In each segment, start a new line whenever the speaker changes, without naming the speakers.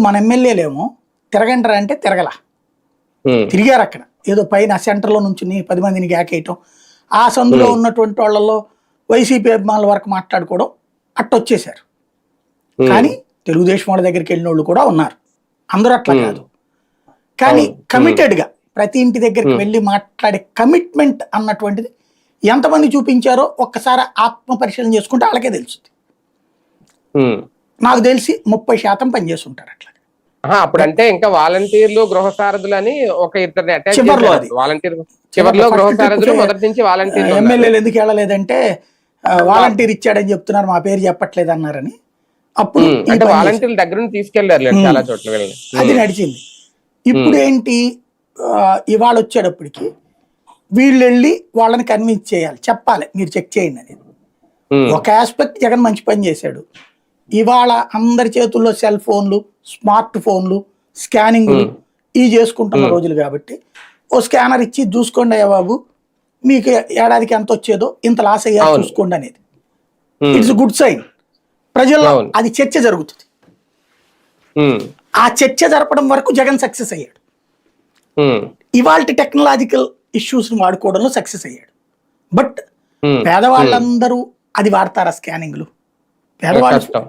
మన ఎమ్మెల్యేలేమో తిరగంటారా అంటే తిరగల, తిరిగారు అక్కడ ఏదో పైన సెంటర్లో నుంచి 10 మందిని గ్యాకేయటం, ఆ సందులో ఉన్నటువంటి వాళ్ళలో వైసీపీ అభిమానుల వరకు మాట్లాడుకోవడం అట్టొచ్చేశారు. కానీ తెలుగుదేశం వాళ్ళ దగ్గరికి వెళ్ళిన వాళ్ళు కూడా ఉన్నారు, అందరూ అట్లా కాదు. కానీ కమిటెడ్గా ప్రతి ఇంటి దగ్గరికి వెళ్ళి మాట్లాడే కమిట్మెంట్ అన్నటువంటిది ఎంతమంది చూపించారో ఒక్కసారి ఆత్మ పరిశీలన చేసుకుంటే వాళ్ళకే తెలుస్తుంది. నాకు తెలిసి 30% పనిచేసి ఉంటారు అట్లా.
అప్పుడు అంటే ఇంకా వాలంటీర్లు గృహ సారథులు అని ఒక ఇద్దరు
చివరిలో అది
వాలంటీర్ చివరిలో గృహ సారథులు మొదటి నుంచి వాలంటీర్.
ఎమ్మెల్యేలు ఎందుకు వెళ్ళలేదంటే వాలంటీర్ ఇచ్చాడని చెప్తున్నారు, మా పేరు చెప్పట్లేదు అన్నారని. అప్పుడు
అంటే వాలంటీర్ల దగ్గర నుంచి తీసుకెళ్లారు చాలా చోట్ల వెళ్ళి,
అది నడిచింది. ఇప్పుడు ఏంటి, ఇవాళ వచ్చేటప్పటికి వీళ్ళు వెళ్ళి వాళ్ళని కన్విన్స్ చేయాలి, చెప్పాలి మీరు చెక్ చేయండి అనేది. ఒక ఆస్పెక్ట్ జగన్ మంచి పని చేశాడు. ఇవాళ అందరి చేతుల్లో సెల్ ఫోన్లు, స్మార్ట్ ఫోన్లు, స్కానింగ్లు ఇవి చేసుకుంటున్న రోజులు కాబట్టి ఓ స్కానర్ ఇచ్చి చూసుకోండి అయ్యా బాబు, మీకు ఏడాదికి ఎంత వచ్చేదో ఇంత లాస్ అయ్యా చూసుకోండి అనేది. It's good sign. ప్రజల్లో అది చర్చ జరుగుతుంది. ఆ చర్చ జరపడం వరకు జగన్ సక్సెస్ అయ్యాడు. ఇవాళ టెక్నాలజికల్ ఇష్యూస్ ని వాడుకోవడంలో సక్సెస్ అయ్యాడు. బట్ పేదవాళ్ళందరూ అది వాడతారా స్కానింగ్లు? పేదవాళ్ళు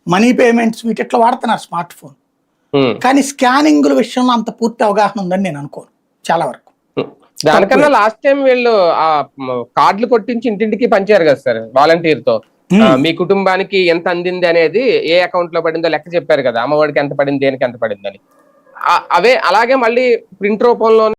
మనీ పేమెంట్స్ వీటిట్లో వాడుతున్నారు స్మార్ట్ ఫోన్, కానీ స్కానింగ్ల విషయంలో అంత పూర్తి అవగాహన ఉందని నేను అనుకోను చాలా వరకు.
దానికన్నా లాస్ట్ టైం వీళ్ళు ఆ కార్డులు కొట్టించి ఇంటింటికి పంచారు కదా సార్ వాలంటీర్ తో, మీ కుటుంబానికి ఎంత అందింది అనేది, ఏ అకౌంట్ లో పడిందో లెక్క చెప్పారు కదా, అమ్మఒడికి ఎంత పడింది, దేనికి ఎంత పడింది అని. అవే అలాగే మళ్ళీ ప్రింట్ రూపంలో